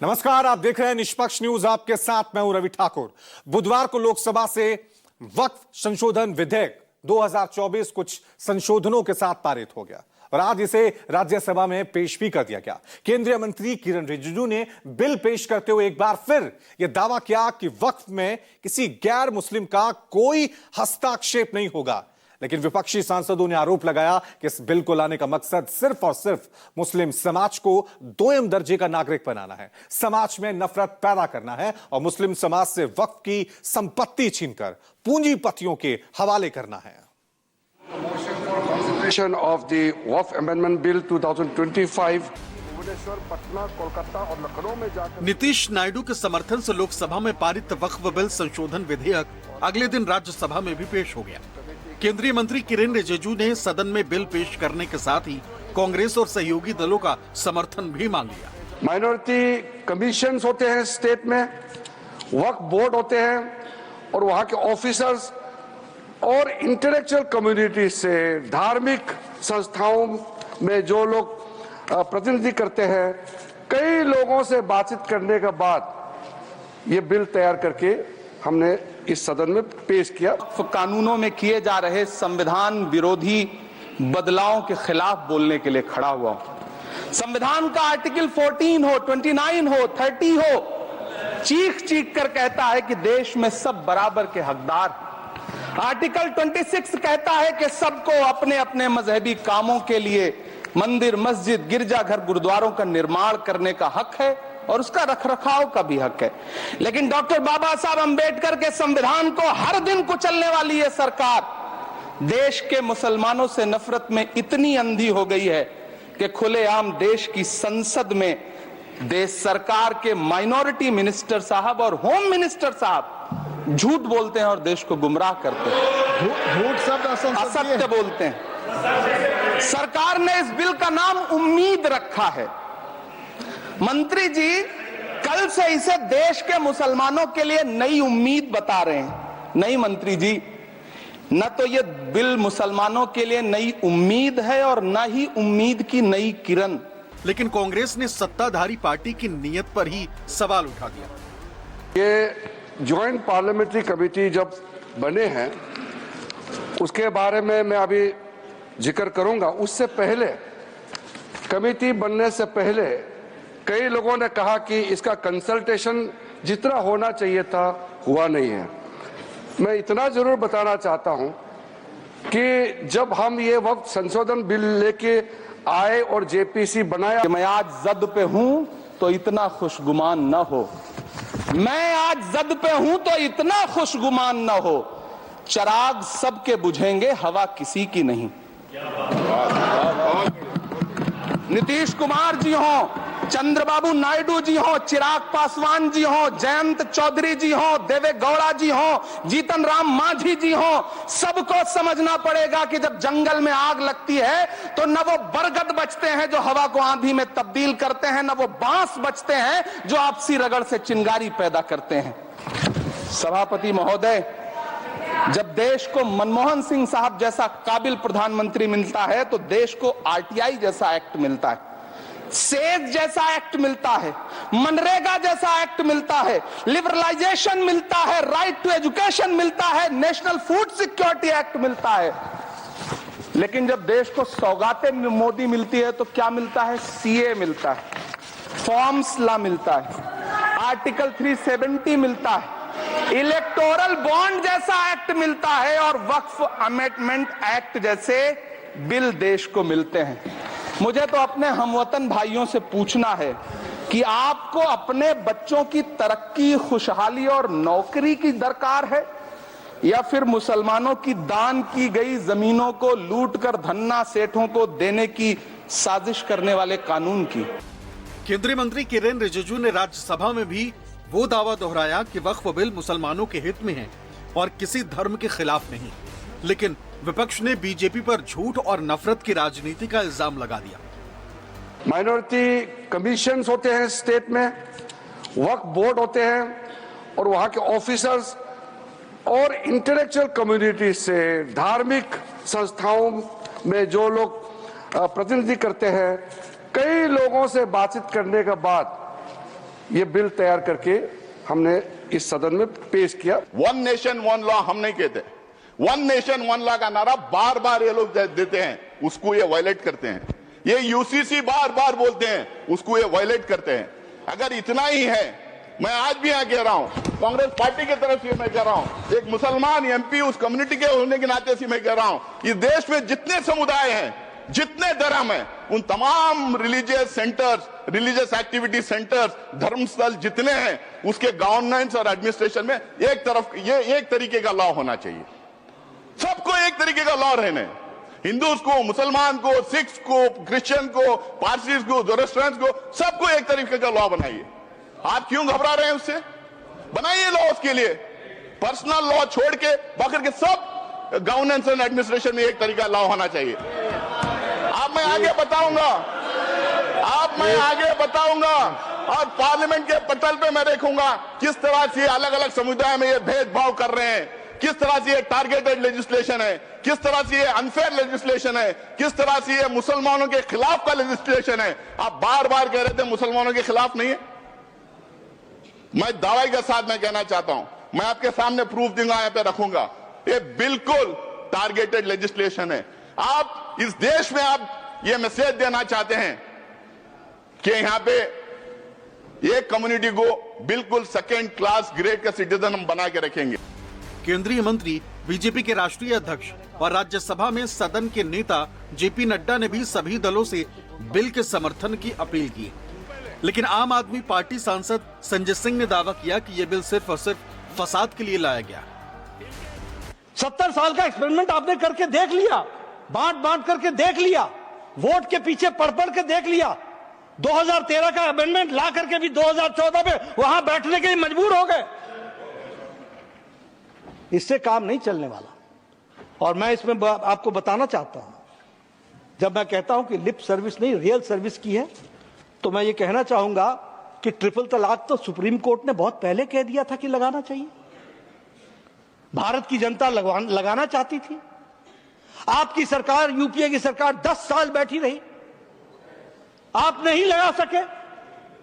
नमस्कार, आप देख रहे हैं निष्पक्ष न्यूज। आपके साथ मैं हूं रवि ठाकुर। बुधवार को लोकसभा से वक्फ संशोधन विधेयक 2024 कुछ संशोधनों के साथ पारित हो गया और आज इसे राज्यसभा में पेश भी कर दिया गया। केंद्रीय मंत्री किरण रिजिजू ने बिल पेश करते हुए एक बार फिर यह दावा किया कि वक्फ में किसी गैर मुस्लिम का कोई हस्तक्षेप नहीं होगा। लेकिन विपक्षी सांसदों ने आरोप लगाया कि इस बिल को लाने का मकसद सिर्फ और सिर्फ मुस्लिम समाज को दोयम दर्जे का नागरिक बनाना है, समाज में नफरत पैदा करना है और मुस्लिम समाज से वक्फ की संपत्ति छीनकर पूंजीपतियों के हवाले करना है। of the Waqf Amendment Bill 2025 Patna, Kolkata और लखनऊ में जाकर नीतीश नायडू के समर्थन से लोकसभा में पारित वक्फ बिल संशोधन विधेयक अगले दिन राज्यसभा में भी पेश हो गया। केंद्रीय मंत्री किरण रिजिजू ने सदन में बिल पेश करने के साथ ही कांग्रेस और सहयोगी दलों का समर्थन भी मांग लिया। माइनॉरिटी कमीशंस होते हैं स्टेट में, वक्फ बोर्ड होते हैं और वहां के ऑफिसर्स और इंटेलेक्चुअल कम्युनिटी से धार्मिक संस्थाओं में जो लोग प्रतिनिधि करते हैं, कई लोगों से बातचीत करने के बाद ये बिल तैयार करके हमने इस सदन में पेश किया। कानूनों में किए जा रहे संविधान विरोधी बदलावों के खिलाफ बोलने के लिए खड़ा हुआ हूं। संविधान का आर्टिकल 14 हो, 29 हो, 30 हो, चीख चीख कर कहता है कि देश में सब बराबर के हकदार। आर्टिकल 26 कहता है कि सबको अपने अपने मजहबी कामों के लिए मंदिर, मस्जिद, गिरजाघर, गुरुद्वारों का निर्माण करने का हक है और उसका रखरखाव का भी हक है। लेकिन डॉक्टर बाबा साहब अंबेडकर के संविधान को हर दिन कुचलने वाली ये सरकार देश के मुसलमानों से नफरत में इतनी अंधी हो गई है कि खुलेआम देश की संसद में देश सरकार के माइनॉरिटी मिनिस्टर साहब और होम मिनिस्टर साहब झूठ बोलते हैं और देश को गुमराह करते हैं। झूठ शब्द असत्य बोलते हैं। सरकार ने इस बिल का नाम उम्मीद रखा है। मंत्री जी कल से इसे देश के मुसलमानों के लिए नई उम्मीद बता रहे हैं। नहीं मंत्री जी, न तो ये बिल मुसलमानों के लिए नई उम्मीद है और न ही उम्मीद की नई किरण। लेकिन कांग्रेस ने सत्ताधारी पार्टी की नीयत पर ही सवाल उठा दिया। ये ज्वाइंट पार्लियामेंट्री कमेटी जब बने हैं उसके बारे में मैं अभी जिक्र करूंगा। उससे पहले, कमेटी बनने से पहले कई लोगों ने कहा कि इसका कंसल्टेशन जितना होना चाहिए था हुआ नहीं है। मैं इतना जरूर बताना चाहता हूं कि जब हम ये वक्त संशोधन बिल लेके आए और जेपीसी बनाया, मैं आज जद पे हूं तो इतना खुशगुमान न हो। मैं आज जद पे हूं तो इतना खुशगुमान न हो। चिराग सबके बुझेंगे, हवा किसी की नहीं। नीतीश कुमार जी हो, चंद्रबाबू नायडू जी हो, चिराग पासवान जी हो, जयंत चौधरी जी हो, देवे गौड़ा जी हो, जीतन राम मांझी जी हो, सबको समझना पड़ेगा कि जब जंगल में आग लगती है तो न वो बरगद बचते हैं जो हवा को आंधी में तब्दील करते हैं, न वो बांस बचते हैं जो आपसी रगड़ से चिंगारी पैदा करते हैं। सभापति महोदय, जब देश को मनमोहन सिंह साहब जैसा काबिल प्रधानमंत्री मिलता है तो देश को आरटीआई जैसा एक्ट मिलता है, सेज जैसा एक्ट मिलता है, मनरेगा जैसा एक्ट मिलता है, लिबरलाइजेशन मिलता है, राइट टू एजुकेशन मिलता है, नेशनल फूड सिक्योरिटी एक्ट मिलता है। लेकिन जब देश को सौगातें मोदी मिलती है तो क्या मिलता है? सीए मिलता है, फॉर्म्स लॉ मिलता है, आर्टिकल 370 मिलता है, इलेक्टोरल बॉन्ड जैसा एक्ट मिलता है और वक्फ अमेंडमेंट एक्ट जैसे बिल देश को मिलते हैं। मुझे तो अपने हमवतन भाइयों से पूछना है कि आपको अपने बच्चों की तरक्की, खुशहाली और नौकरी की दरकार है या फिर मुसलमानों की दान की गई जमीनों को लूटकर धन्ना सेठों को देने की साजिश करने वाले कानून की? केंद्रीय मंत्री किरण रिजिजू ने राज्यसभा में भी वो दावा दोहराया कि वक्फ बिल मुसलमानों के हित में है और किसी धर्म के खिलाफ नहीं। लेकिन विपक्ष ने बीजेपी पर झूठ और नफरत की राजनीति का इल्जाम लगा दिया। माइनॉरिटी कमीशंस होते हैं स्टेट में, वक्फ बोर्ड होते हैं और वहां के ऑफिसर्स और इंटेलेक्चुअल कम्युनिटी से धार्मिक संस्थाओं में जो लोग प्रतिनिधि करते हैं, कई लोगों से बातचीत करने के बाद ये बिल तैयार करके हमने इस सदन में पेश किया। वन नेशन वन लॉ हम नहीं कहते, वन नेशन वन लॉ का नारा बार बार ये लोग देते हैं, उसको ये वायलेट करते हैं। ये यूसीसी बार बार बोलते हैं, उसको ये वायलेट करते हैं। अगर इतना ही है, मैं आज भी यहाँ कह रहा हूँ, कांग्रेस पार्टी की तरफ से मैं कह रहा हूँ, एक मुसलमान एमपी उस कम्युनिटी के होने के नाते से मैं कह रहा हूँ, इस देश में जितने समुदाय हैं, जितने धर्म हैं, उन तमाम religious centres, religious activity centres, धर्मस्थल जितने हैं, उसके गवर्नेंस और एडमिनिस्ट्रेशन में एक तरफ ये एक तरीके का लॉ होना चाहिए। सबको एक तरीके का लॉ रहने, हिंदूज को, मुसलमान को, सिख्स को, क्रिश्चियन को, पारसीज को, जोरोस्ट्रियंस को, सबको एक तरीके का लॉ बनाइए। आप क्यों घबरा रहे हैं उससे? बनाइए लॉ उसके लिए। पर्सनल लॉ छोड़ के बाकी के सब गवर्नेंस एंड एडमिनिस्ट्रेशन में एक तरीका लॉ होना चाहिए। आप मैं आगे बताऊंगा और पार्लियामेंट के पटल पे मैं देखूंगा किस तरह से अलग अलग समुदाय में ये भेदभाव कर रहे हैं, किस तरह से ये टारगेटेड लेजिस्लेशन है, किस तरह से ये अनफेयर लेजिस्लेशन है, किस तरह से ये मुसलमानों के खिलाफ का लेजिस्लेशन है। आप बार बार कह रहे थे मुसलमानों के खिलाफ नहीं है। मैं दावे के साथ मैं कहना चाहता हूं, मैं आपके सामने प्रूफ दूंगा, यहां पे रखूंगा, ये बिल्कुल टारगेटेड लेजिस्लेशन है। आप इस देश में आप ये मैसेज देना चाहते हैं कि यहां पे एक कम्युनिटी को बिल्कुल सेकेंड क्लास ग्रेड का सिटीजन हम बना के रखेंगे। केंद्रीय मंत्री, बीजेपी के राष्ट्रीय अध्यक्ष और राज्यसभा में सदन के नेता जेपी नड्डा ने भी सभी दलों से बिल के समर्थन की अपील की। लेकिन आम आदमी पार्टी सांसद संजय सिंह ने दावा किया कि यह बिल सिर्फ और सिर्फ फसाद के लिए लाया गया। 70 साल का एक्सपेरिमेंट आपने करके देख लिया, बांट करके देख लिया, वोट के पीछे पढ़ के देख लिया। 2013 का अमेंडमेंट ला करके भी 2014 में वहां बैठने के लिए मजबूर हो गए। इससे काम नहीं चलने वाला। और मैं इसमें आपको बताना चाहता हूं, जब मैं कहता हूं कि लिप सर्विस नहीं रियल सर्विस की है, तो मैं ये कहना चाहूंगा कि ट्रिपल तलाक तो सुप्रीम कोर्ट ने बहुत पहले कह दिया था कि लगाना चाहिए। भारत की जनता लगाना चाहती थी। आपकी सरकार, यूपीए की सरकार 10 साल बैठी रही, आप नहीं लगा सके।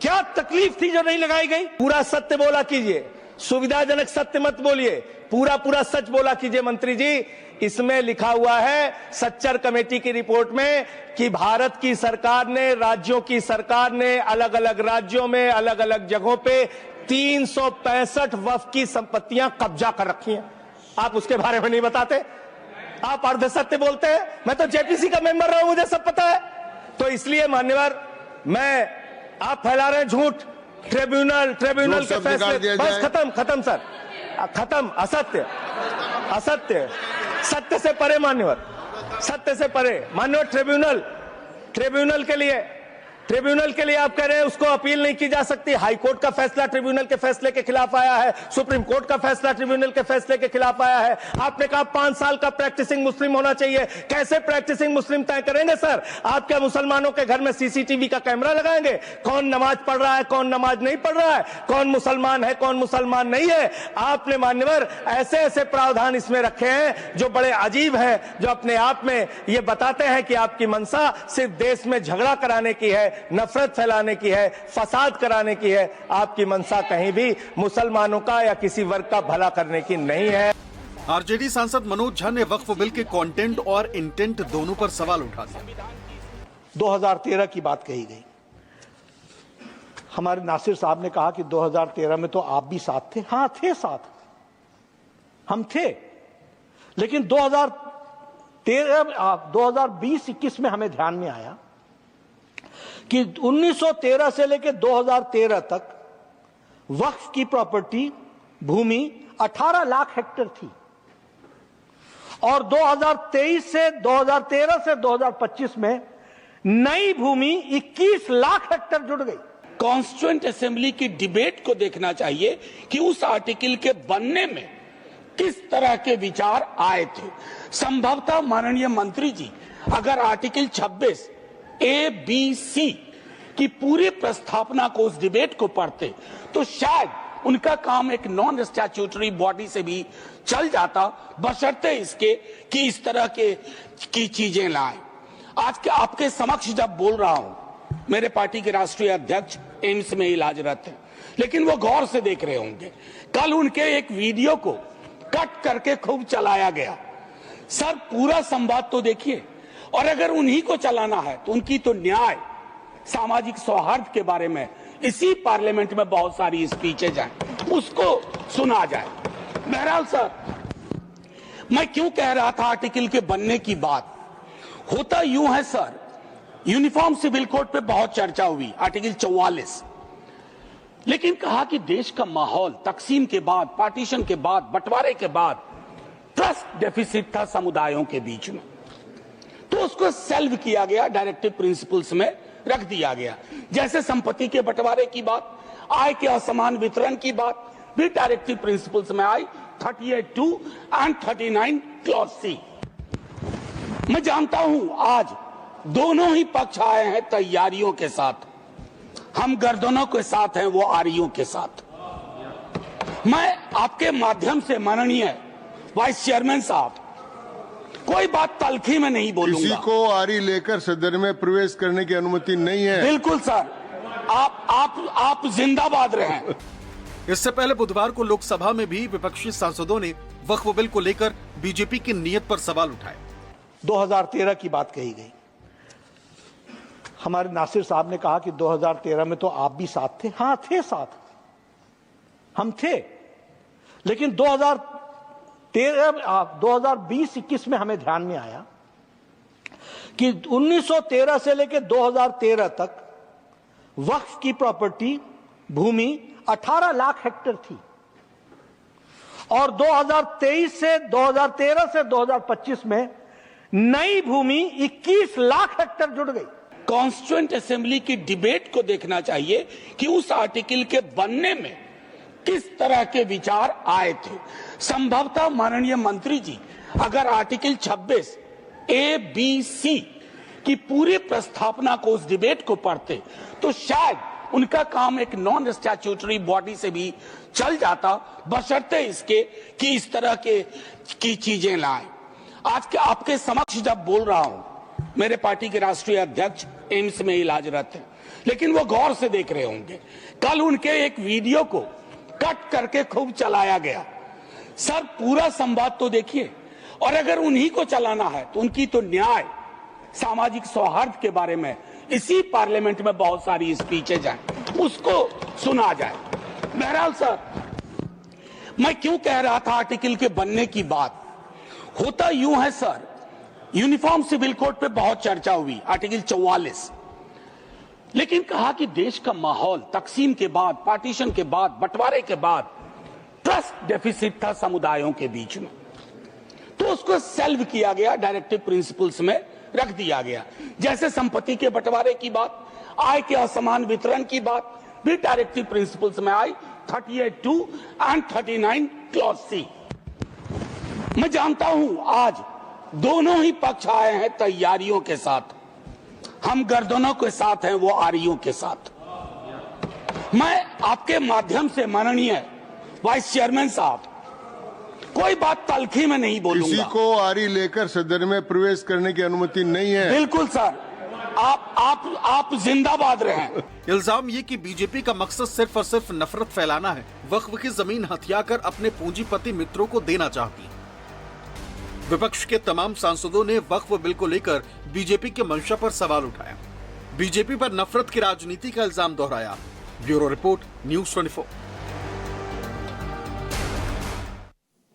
क्या तकलीफ थी जो नहीं लगाई गई? पूरा सत्य बोला कीजिए, सुविधाजनक सत्य मत बोलिए, पूरा सच बोला कीजिए। मंत्री जी, इसमें लिखा हुआ है सच्चर कमेटी की रिपोर्ट में कि भारत की सरकार ने, राज्यों की सरकार ने अलग अलग राज्यों में अलग अलग जगहों पे 365 वक्फ की संपत्तियां कब्जा कर रखी हैं। आप उसके बारे में नहीं बताते, आप अर्ध सत्य बोलते हैं। मैं तो जेपीसी का मेंबर रहा हूं, मुझे सब पता है। तो इसलिए मान्यवर, आप फैला रहे हैं झूठ। ट्रिब्यूनल के फैसले, बस खत्म सर, खत्म। असत्य, सत्य से परे मान्यवर, सत्य से परे मान्यवर। ट्रिब्यूनल के लिए आप कह रहे हैं उसको अपील नहीं की जा सकती। हाई कोर्ट का फैसला ट्रिब्यूनल के फैसले के खिलाफ आया है, सुप्रीम कोर्ट का फैसला ट्रिब्यूनल के फैसले के खिलाफ आया है। आपने कहा 5 साल का प्रैक्टिसिंग मुस्लिम होना चाहिए। कैसे प्रैक्टिसिंग मुस्लिम तय करेंगे सर? आप क्या मुसलमानों के घर में सीसीटीवी का कैमरा लगाएंगे? कौन नमाज पढ़ रहा है, कौन नमाज नहीं पढ़ रहा है, कौन मुसलमान है, कौन मुसलमान नहीं है? आपने मान्यवर ऐसे प्रावधान इसमें रखे हैं जो बड़े अजीब हैं, जो अपने आप में ये बताते हैं कि आपकी मंशा सिर्फ देश में झगड़ा कराने की है, नफरत फैलाने की है, फसाद कराने की है। आपकी मंशा कहीं भी मुसलमानों का या किसी वर्ग का भला करने की नहीं है। आरजेडी सांसद मनोज झा ने वक्फ बिल के कंटेंट और इंटेंट दोनों पर सवाल उठा दिया। 2013 की बात कही गई। हमारे नासिर साहब ने कहा कि 2013 में तो आप भी साथ थे। हाँ थे, साथ हम थे, लेकिन 2020-21 में हमें ध्यान में आया कि 1913 से लेकर 2013 तक वक्फ की प्रॉपर्टी, भूमि 18 लाख हेक्टेयर थी और 2013 से 2025 में नई भूमि 21 लाख हेक्टेयर जुड़ गई। कॉन्स्टिट्यूएंट असेंबली की डिबेट को देखना चाहिए कि उस आर्टिकल के बनने में किस तरह के विचार आए थे। संभवतः माननीय मंत्री जी अगर आर्टिकल 26 ABC की पूरी प्रस्तावना को, उस डिबेट को पढ़ते तो शायद उनका काम एक नॉन स्टैट्यूटरी बॉडी से भी चल जाता, बशर्ते इसके कि इस तरह की चीजें लाए। आज के आपके समक्ष जब बोल रहा हूं, मेरे पार्टी के राष्ट्रीय अध्यक्ष एम्स में इलाजरत हैं, लेकिन वो गौर से देख रहे होंगे। कल उनके एक वीडियो को कट करके खूब चलाया गया। सर, पूरा संवाद तो देखिए, और अगर उन्हीं को चलाना है तो उनकी तो न्याय, सामाजिक सौहार्द के बारे में इसी पार्लियामेंट में बहुत सारी स्पीचेज हैं, उसको सुना जाए। बहरहाल सर, मैं क्यों कह रहा था आर्टिकल के बनने की बात, होता यूं है सर, यूनिफॉर्म सिविल कोड पे बहुत चर्चा हुई, आर्टिकल 44, लेकिन कहा कि देश का माहौल तकसीम के बाद, पार्टीशन के बाद, बंटवारे के बाद ट्रस्ट डेफिसिट था समुदायों के बीच में, तो उसको सेल्व किया गया, डायरेक्टिव प्रिंसिपल्स में रख दिया गया। जैसे संपत्ति के बंटवारे की बात, आय के असमान वितरण की बात भी डायरेक्टिव प्रिंसिपल्स में आई, 38(2) एंड 39 क्लॉज C। मैं जानता हूं आज दोनों ही पक्ष आए हैं तैयारियों के साथ, हम गर्दनों के साथ हैं, वो आरियों के साथ। मैं आपके माध्यम से माननीय वाइस चेयरमैन साहब, कोई बात तलखी में नहीं बोलूंगा। किसी को आरी लेकर सदन में प्रवेश करने की अनुमति नहीं है। बिल्कुल सर, आप जिंदाबाद रहें। इससे पहले बुधवार को लोकसभा में भी विपक्षी सांसदों ने वक्फ बिल को लेकर बीजेपी की नीयत पर सवाल उठाए। 2013 की बात कही गई। हमारे नासिर साहब ने कहा कि 2013 में तो आप भी साथ थे। हाँ थे, साथ हम थे, लेकिन 2020-21 में हमें ध्यान में आया कि 1913 से लेकर 2013 तक वक्फ की प्रॉपर्टी, भूमि 18 लाख हेक्टेयर थी, और 2013 से 2025 में नई भूमि 21 लाख हेक्टेयर जुड़ गई। कॉन्स्टिट्यूएंट असेंबली की डिबेट को देखना चाहिए कि उस आर्टिकल के बनने में किस तरह के विचार आए थे। संभवतः माननीय मंत्री जी अगर आर्टिकल 26 A-B-C की पूरी प्रस्तावना को, उस डिबेट को पढ़ते, तो शायद उनका काम एक नॉन स्टैट्यूटरी बॉडी से भी चल जाता, बशर्ते इसके कि इस तरह की चीजें लाएं। आज के आपके समक्ष जब बोल रहा हूं, मेरे पार्टी के राष्ट्रीय अध्यक्ष एम्स में इलाजरत हैं, लेकिन वो गौर से देख रहे होंगे। कल उनके एक वीडियो को कट करके खूब चलाया गया। सर, पूरा संवाद तो देखिए, और अगर उन्हीं को चलाना है तो उनकी तो न्याय, सामाजिक सौहार्द के बारे में इसी पार्लियामेंट में बहुत सारी स्पीचेज हैं, उसको सुना जाए। बहरहाल सर, मैं क्यों कह रहा था आर्टिकल के बनने की बात, होता यूं है सर, यूनिफॉर्म सिविल कोड पे बहुत चर्चा हुई, आर्टिकल 44, लेकिन कहा कि देश का माहौल तकसीम के बाद, पार्टीशन के बाद, बंटवारे के बाद ट्रस्ट डेफिसिट था समुदायों के बीच में, तो उसको सेल्व किया गया, डायरेक्टिव प्रिंसिपल्स में रख दिया गया। जैसे संपत्ति के बंटवारे की बात, आय के असमान वितरण की बात भी डायरेक्टिव प्रिंसिपल्स में आई, 38(2) एंड 39 क्लॉज C। मैं जानता हूं आज दोनों ही पक्ष आए हैं तैयारियों के साथ, हम गर्दनों के साथ हैं, वो आरियों के साथ। मैं आपके माध्यम से माननीय वाइस चेयरमैन साहब, कोई बात तलखी में नहीं बोलूंगा। किसी को आरी लेकर सदन में प्रवेश करने की अनुमति नहीं है। बिल्कुल सर, आप जिंदाबाद रहें। इल्जाम ये कि बीजेपी का मकसद सिर्फ और सिर्फ नफरत फैलाना है, वक्फ की जमीन हथियाकर अपने पूंजीपति मित्रों को देना चाहती है। विपक्ष के तमाम सांसदों ने वक्फ बिल को लेकर बीजेपी के मंशा पर सवाल उठाया, बीजेपी पर नफरत की राजनीति का इल्जाम दोहराया। Bureau report, news 24।